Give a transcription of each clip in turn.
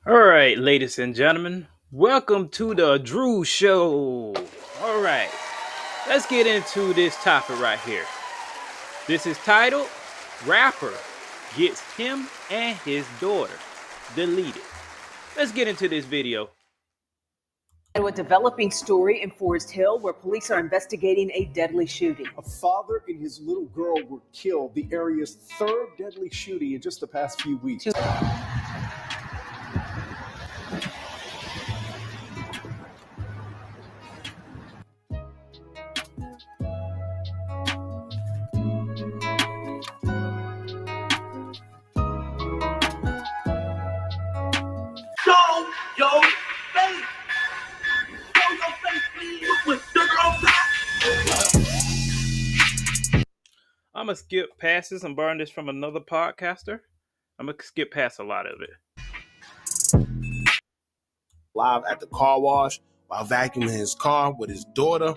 All right, ladies and gentlemen, welcome to the Drew Show. All right, let's get into this topic right here. This is titled Rapper Gets Him and His Daughter Deleted. Let's get into this video. A developing story in Forest Hill where police are investigating a deadly shooting. A father and his little girl were killed, the area's third deadly shooting in just the past few weeks. Show your face. Show your face, please. With sugar on top. I'm going to skip past this and borrow this from another podcaster. I'm going to skip past a lot of it. Live at the car wash while vacuuming his car with his daughter.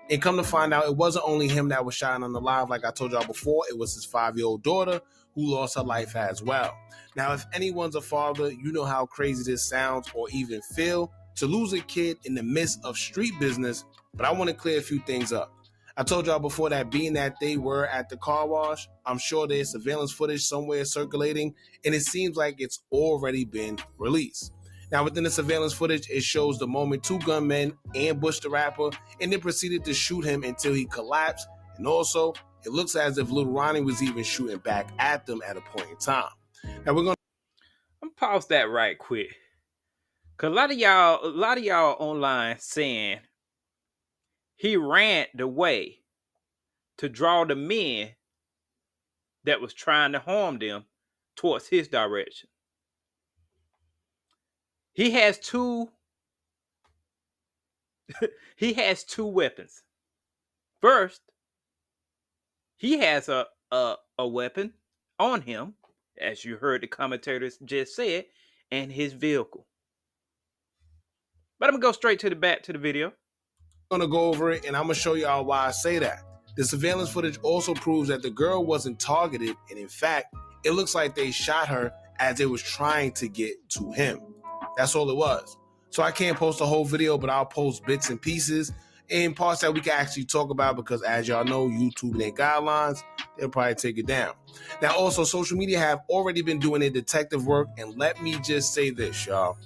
And come to find out, it wasn't only him that was shot on the live. Like I told y'all before, it was his 5-year-old daughter who lost her life as well. Now, if anyone's a father, you know how crazy this sounds or even feel to lose a kid in the midst of street business. But I want to clear a few things up. I told y'all before that being that they were at the car wash, I'm sure there's surveillance footage somewhere circulating, and it seems like it's already been released. Now, within the surveillance footage, it shows the moment two gunmen ambushed the rapper and then proceeded to shoot him until he collapsed. And also, it looks as if Lil Ronnie was even shooting back at them at a point in time. Now, we're going I'm going to pause that right quick. Because a lot of y'all online saying he ran the way to draw the men that was trying to harm them towards his direction. He has two weapons. First, he has a weapon on him, as you heard the commentators just said, and his vehicle. But I'm gonna go straight to the video. I'm going to go over it, and I'm going to show y'all why I say that. The surveillance footage also proves that the girl wasn't targeted, and in fact, it looks like they shot her as they was trying to get to him. That's all it was. So I can't post the whole video, but I'll post bits and pieces and parts that we can actually talk about because, as y'all know, YouTube and their guidelines, they'll probably take it down. Now, also, social media have already been doing their detective work, and let me just say this, y'all.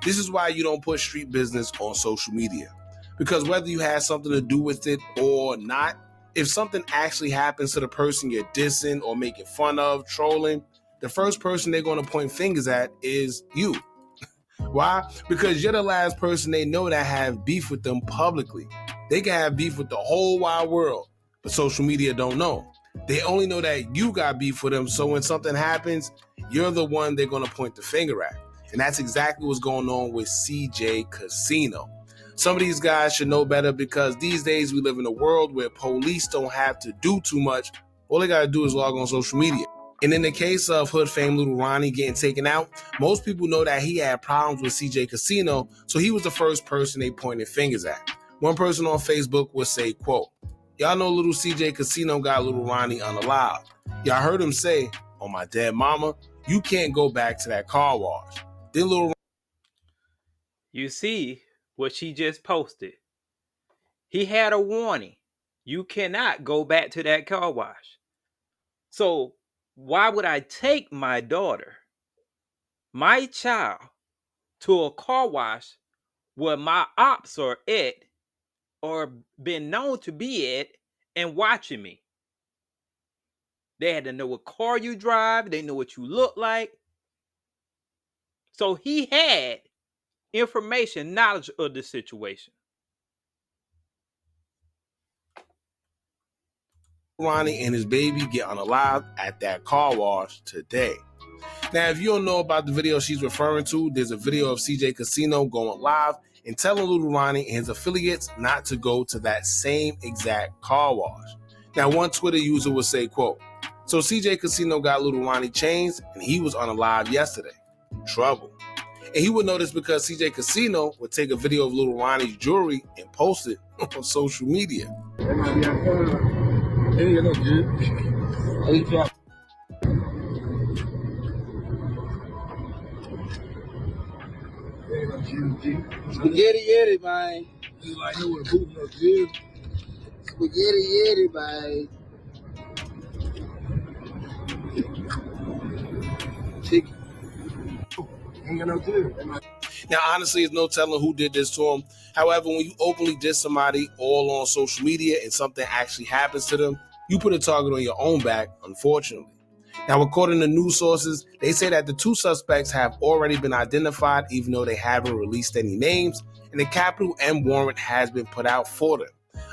This is why you don't put street business on social media. Because whether you had something to do with it or not, if something actually happens to the person you're dissing or making fun of, trolling, the first person they're going to point fingers at is you. Why? Because you're the last person they know that have beef with them publicly. They can have beef with the whole wide world, but social media don't know. They only know that you got beef with them, so when something happens, you're the one they're going to point the finger at. And that's exactly what's going on with CJ Casino. Some of these guys should know better because these days we live in a world where police don't have to do too much. All they got to do is log on social media. And in the case of hood fame Lil Ronnie getting taken out, most people know that he had problems with CJ Casino, so he was the first person they pointed fingers at. One person on Facebook would say, quote, "Y'all know little CJ Casino got Lil Ronnie unalive. Y'all heard him say, 'On my dead mama, you can't go back to that car wash.'" Then Lil You see what she just posted. He had a warning. You cannot go back to that car wash. So why would I take my daughter, my child, to a car wash where my ops are at or been known to be at and watching me? They had to know what car you drive. They know what you look like. So he had information, knowledge of the situation. Ronnie and his baby get unalive at that car wash today. Now, if you don't know about the video she's referring to, there's a video of CJ Casino going live and telling Lil Ronnie and his affiliates not to go to that same exact car wash. Now, one Twitter user would say, quote, "So CJ Casino got Lil Ronnie chains and he was unalive yesterday. Trouble." And he would know this because CJ Casino would take a video of Lil Ronnie's jewelry and post it on social media. Spaghetti yeti, man. You like it with food no good. Spaghetti yeti, man. Chicken. Ain't got no good. Now, honestly, there's no telling who did this to him. However, when you openly diss somebody all on social media and something actually happens to them, you put a target on your own back, unfortunately. Now, according to news sources, they say that the two suspects have already been identified, even though they haven't released any names, and a capital M warrant has been put out for them.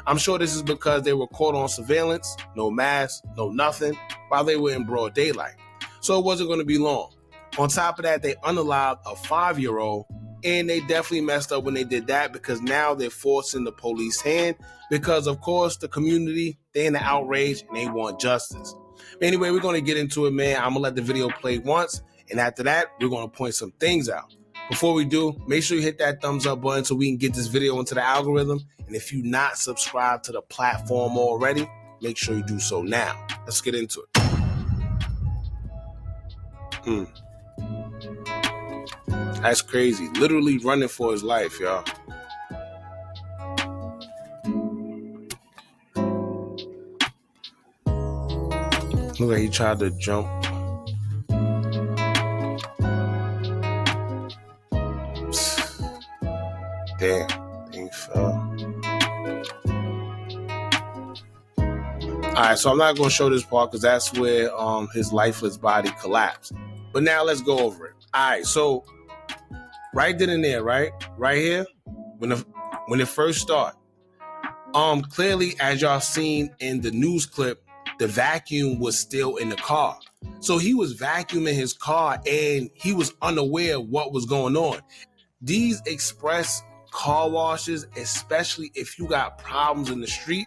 I'm sure this is because they were caught on surveillance, no mask, no nothing, while they were in broad daylight. So it wasn't going to be long. On top of that, they unalived a 5-year-old, and they definitely messed up when they did that because now they're forcing the police hand because, of course, the community, they're in the outrage and they want justice. Anyway, we're going to get into it, man. I'm going to let the video play once, and after that, we're going to point some things out. Before we do, make sure you hit that thumbs up button so we can get this video into the algorithm. And if you're not subscribed to the platform already, make sure you do so now. Let's get into it. That's crazy. Literally running for his life, y'all. Look like he tried to jump. Damn, he fell. Alright, so I'm not going to show this part because that's where his lifeless body collapsed. But now let's go over it. Alright, so right then and there, right here, when it first started, clearly, as y'all seen in the news clip, the vacuum was still in the car. So he was vacuuming his car and he was unaware of what was going on. These express car washes, especially if you got problems in the street,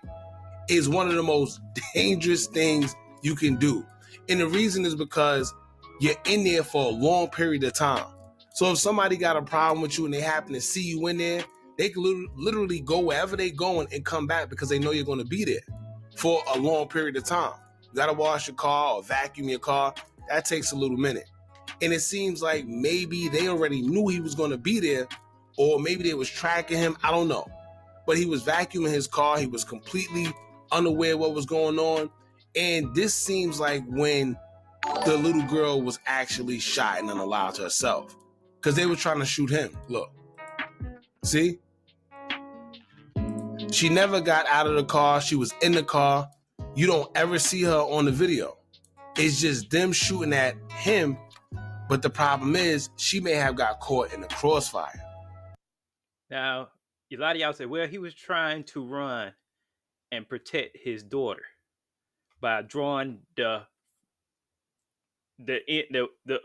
is one of the most dangerous things you can do. And the reason is because you're in there for a long period of time. So if somebody got a problem with you and they happen to see you in there, they can literally go wherever they're going and come back because they know you're going to be there for a long period of time. You got to wash your car or vacuum your car. That takes a little minute. And it seems like maybe they already knew he was going to be there, or maybe they was tracking him. I don't know. But he was vacuuming his car. He was completely unaware of what was going on. And this seems like when the little girl was actually shot and unalived herself, because they were trying to shoot him. Look. See? She never got out of the car. She was in the car. You don't ever see her on the video. It's just them shooting at him. But the problem is she may have got caught in the crossfire. Now, a lot of y'all say, well, he was trying to run and protect his daughter by drawing the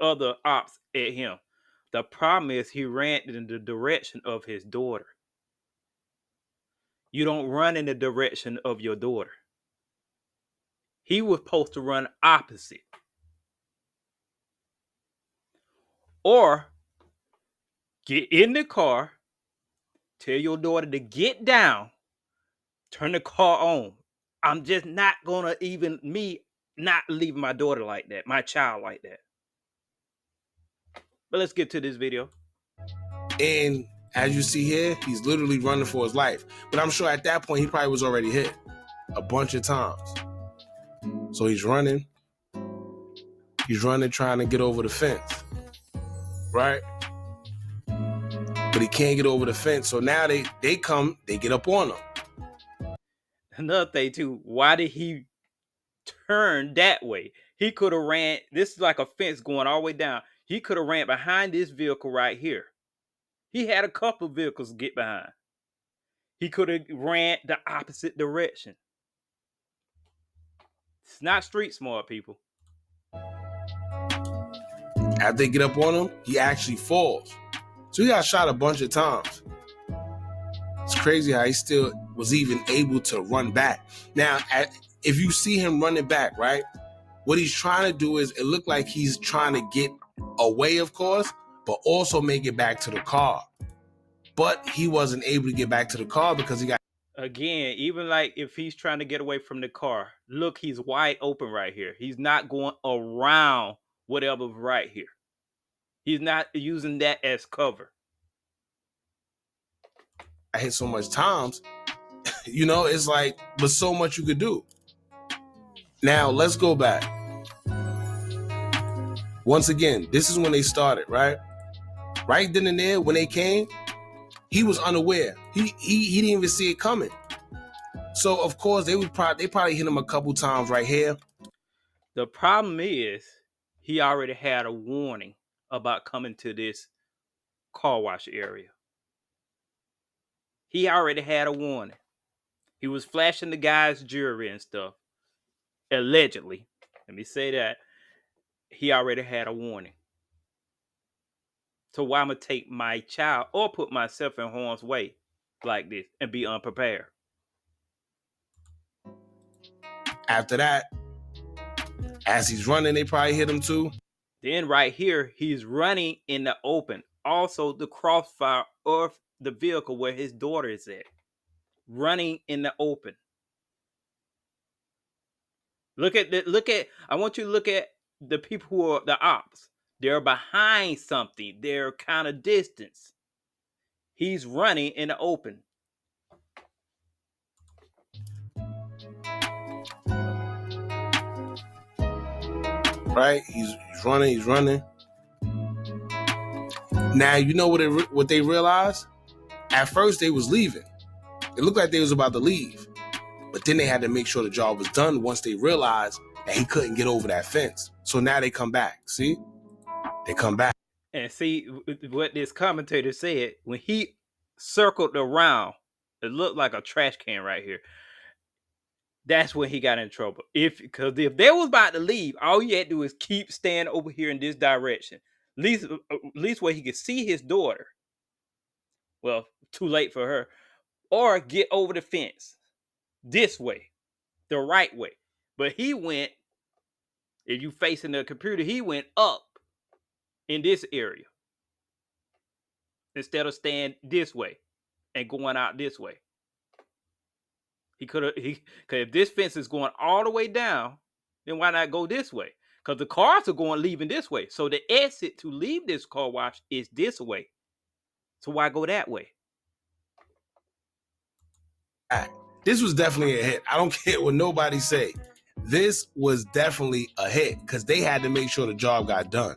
other ops at him. The problem is he ran in the direction of his daughter. You don't run in the direction of your daughter. He was supposed to run opposite. Or get in the car, tell your daughter to get down, turn the car on. I'm just not gonna not leave my daughter like that, my child like that. But let's get to this video. And as you see here, he's literally running for his life. But I'm sure at that point, he probably was already hit a bunch of times. So he's running. He's running, trying to get over the fence. Right? But he can't get over the fence. So now they come, they get up on him. Another thing too, why did he turn that way? He could have ran. This is like a fence going all the way down. He could have ran behind this vehicle right here. He had a couple of vehicles to get behind. He could have ran the opposite direction. It's not street smart, people. After they get up on him, he actually falls. So he got shot a bunch of times. It's crazy how he still was even able to run back. Now, if you see him running back, right, what he's trying to do is, it looked like he's trying to get away, of course, but also make it back to the car. But he wasn't able to get back to the car because he got... Again, even like if he's trying to get away from the car, look, he's wide open right here. He's not going around whatever's right here. He's not using that as cover. I hit so much times, you know, it's like, but so much you could do. Now, let's go back. Once again, this is when they started, right? Right then and there, when they came, he was unaware. He didn't even see it coming. So, of course, they probably hit him a couple times right here. The problem is he already had a warning about coming to this car wash area. He already had a warning. He was flashing the guy's jewelry and stuff. Allegedly. Let me say that. He already had a warning. So why am I take my child or put myself in harm's way like this and be unprepared? After that, as he's running, they probably hit him too. Then right here, he's running in the open. Also, the crossfire of the vehicle where his daughter is at. Running in the open. I want you to look at the people who are the ops. They're behind something. They're kind of distance. He's running in the open. Right? He's running. Now, you know what they realized? At first, they was leaving. It looked like they was about to leave. But then they had to make sure the job was done once they realized that he couldn't get over that fence. So now they come back. See? They come back. And see what this commentator said. When he circled around, it looked like a trash can right here. That's when he got in trouble. Because if they was about to leave, all you had to do is keep staying over here in this direction. At least where he could see his daughter. Well, too late for her. Or get over the fence. This way. The right way. But he went, if you facing the computer, he went up in this area. Instead of staying this way and going out this way. Because if this fence is going all the way down, then why not go this way? Because the cars are leaving this way. So the exit to leave this car wash is this way. So why go that way? This was definitely a hit. I don't care what nobody say. This was definitely a hit because they had to make sure the job got done.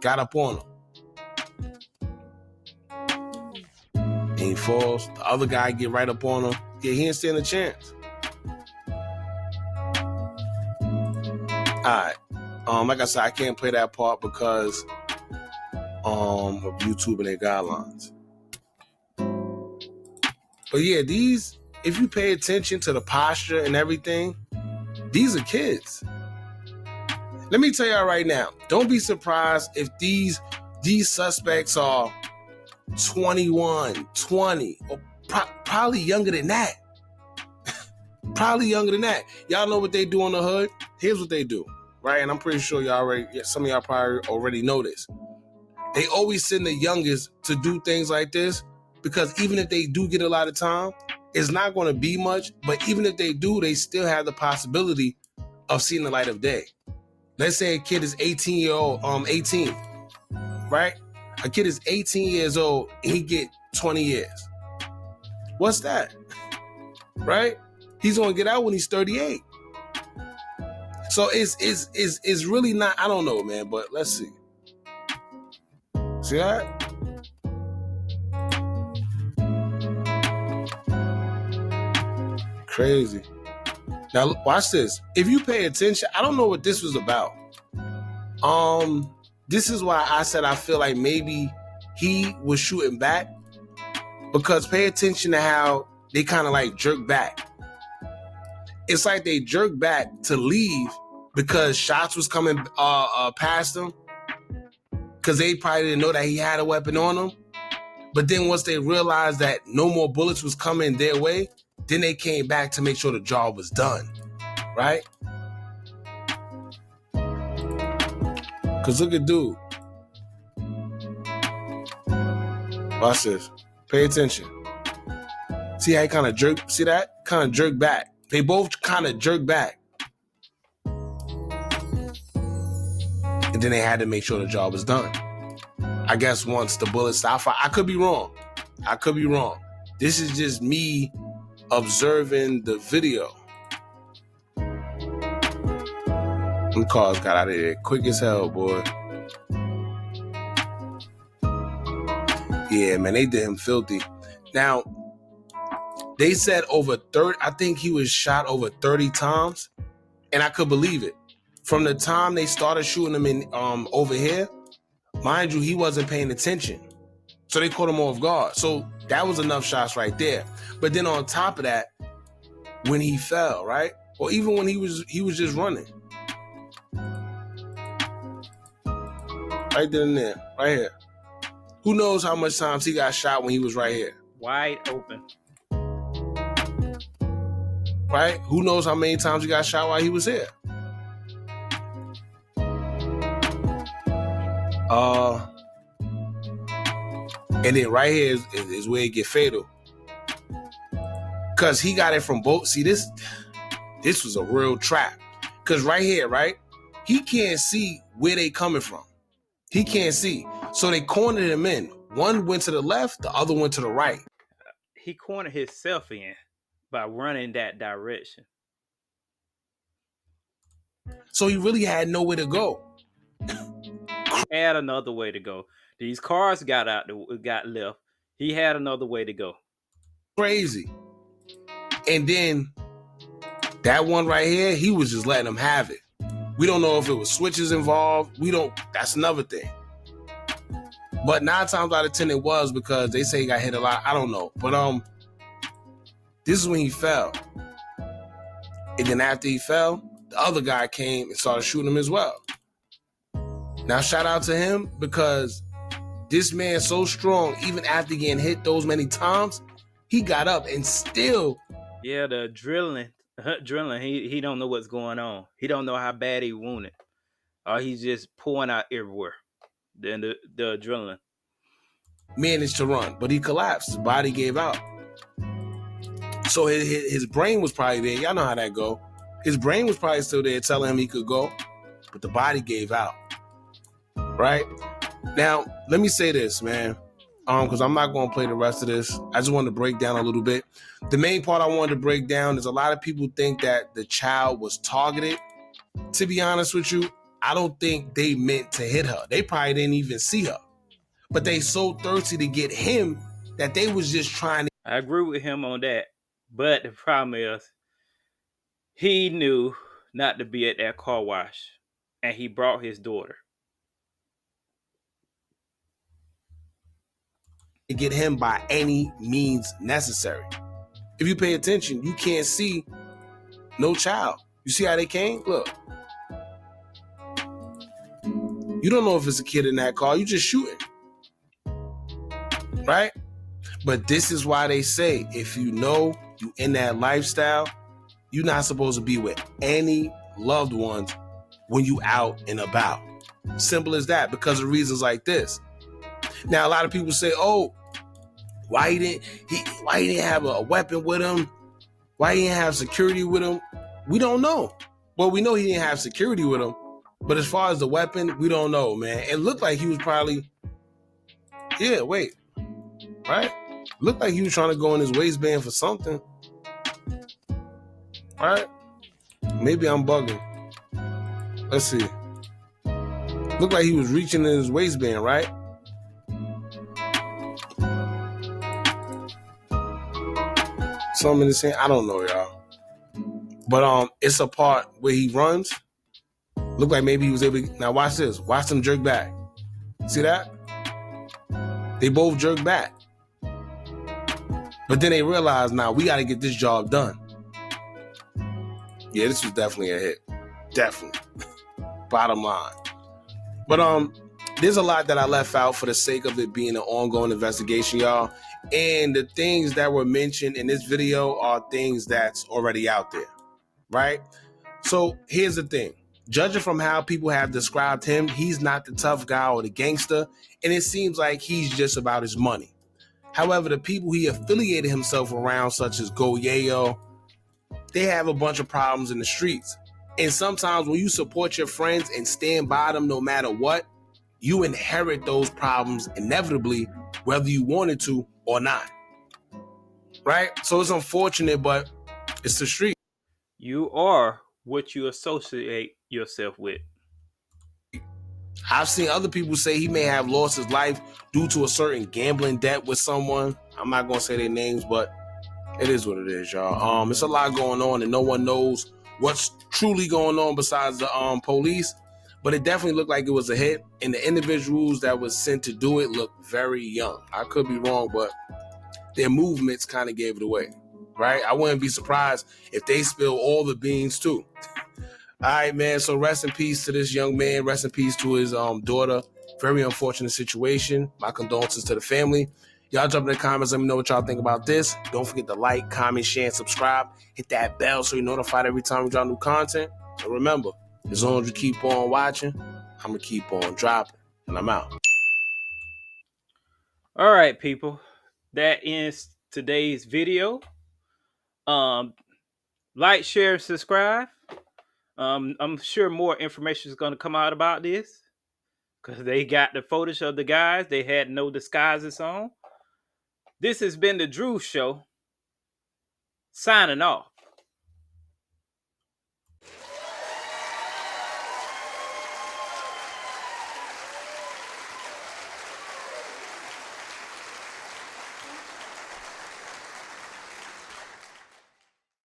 Got up on him. And he falls. The other guy get right up on him. Yeah, he didn't stand a chance. Alright. Like I said, I can't play that part because of YouTube and their guidelines. But yeah, if you pay attention to the posture and everything, these are kids. Let me tell y'all right now, don't be surprised if these suspects are 21, 20, or probably younger than that. Probably younger than that. Y'all know what they do in the hood? Here's what they do, right? And I'm pretty sure some of y'all probably already know this. They always send the youngest to do things like this because even if they do get a lot of time, it's not going to be much. But even if they do, they still have the possibility of seeing the light of day. Let's say a kid is 18, right? A kid is 18 years old and he get 20 years. What's that? Right? He's going to get out when he's 38. So it's really not, I don't know, man, but let's see. See that? Crazy. Now watch this. If you pay attention, I don't know what this was about. This is why I said I feel like maybe he was shooting back, because pay attention to how they kind of like jerk back. It's like they jerk back to leave because shots was coming past them, because they probably didn't know that he had a weapon on him. But then once they realized that no more bullets was coming their way, then they came back to make sure the job was done, right? Because look at dude. Watch this. Pay attention. See how he kind of jerk? See that? Kind of jerk back. They both kind of jerk back. And then they had to make sure the job was done. I guess once the bullets stopped, I could be wrong. This is just me observing the video. Them cars got out of there quick as hell, boy. Yeah, man, they did him filthy. Now, they said over 30, I think he was shot over 30 times, and I could believe it. From the time they started shooting him in over here, mind you, he wasn't paying attention. So they caught him off guard. So that was enough shots right there. But then on top of that, when he fell, right? Or even when he was just running. Right there and there, right here. Who knows how much times he got shot when he was right here? Wide open. Right? Who knows how many times he got shot while he was here? And then right here is where it get fatal. Cause he got it from both. See, this was a real trap. Cause right here, right? He can't see where they coming from. He can't see. So they cornered him in. One went to the left, the other went to the right. He cornered himself in by running that direction. So he really had nowhere to go. Had another way to go. These cars got left. He had another way to go. Crazy. And then that one right here, he was just letting them have it. We don't know if it was switches involved. That's another thing. But 9 times out of 10 it was, because they say he got hit a lot. I don't know. But this is when he fell. And then after he fell, the other guy came and started shooting him as well. Now shout out to him, because this man's so strong, even after getting hit those many times, he got up and still. Yeah, the adrenaline, he don't know what's going on. He don't know how bad he wounded. He's just pouring out everywhere. Then the adrenaline. Managed to run, but he collapsed. His body gave out. So his brain was probably there. Y'all know how that go. His brain was probably still there telling him he could go, but the body gave out. Right? Now, let me say this, man, because I'm not going to play the rest of this. I just wanted to break down a little bit. The main part I wanted to break down is a lot of people think that the child was targeted. To be honest with you, I don't think they meant to hit her. They probably didn't even see her. But they so thirsty to get him that they was just trying to. I agree with him on that. But the problem is, he knew not to be at that car wash. And he brought his daughter. To get him by any means necessary. If you pay attention, you can't see no child. You see how they came? Look. You don't know if it's a kid in that car. You just shooting. Right? But this is why they say, if you know you in that lifestyle, you're not supposed to be with any loved ones when you out and about. Simple as that, because of reasons like this. Now, a lot of people say, oh, why he didn't have a weapon with him? Why he didn't have security with him? We don't know. Well, we know he didn't have security with him. But as far as the weapon, we don't know, man. It looked like he was probably, right? Looked like he was trying to go in his waistband for something. Right? Maybe I'm bugging. Let's see. Looked like he was reaching in his waistband, right? Something in the same, I don't know, y'all. But it's a part where he runs. Look like maybe he was able to. Now watch this. Watch them jerk back. See that? They both jerk back. But then they realize, now we got to get this job done. Yeah, this was definitely a hit. Definitely. Bottom line. But there's a lot that I left out for the sake of it being an ongoing investigation, y'all. And the things that were mentioned in this video are things that's already out there. Right? So here's the thing. Judging from how people have described him, he's not the tough guy or the gangster, and it seems like he's just about his money. However, the people he affiliated himself around, such as Go Yayo, they have a bunch of problems in the streets. And sometimes when you support your friends and stand by them no matter what, you inherit those problems inevitably, whether you wanted to or not. right? So it's unfortunate, but it's the street. You are what you associate yourself with. I've seen other people say he may have lost his life due to a certain gambling debt with someone. I'm not gonna say their names, but it is what it is, y'all. It's a lot going on, and no one knows what's truly going on besides the police. But it definitely looked like it was a hit, and the individuals that was sent to do it looked very young. I could be wrong, but their movements kind of gave it away, right? I wouldn't be surprised if they spill all the beans too. All right, man. So rest in peace to this young man. Rest in peace to his daughter. Very unfortunate situation. My condolences to the family. Y'all jump in the comments. Let me know what y'all think about this. Don't forget to like, comment, share, and subscribe. Hit that bell so you're notified every time we drop new content. And remember, as long as you keep on watching, I'm going to keep on dropping. And I'm out. All right, people. That ends today's video. Like, share, and subscribe. I'm sure more information is going to come out about this because they got the footage of the guys. They had no disguises on. This has been the Drew Show. Signing off.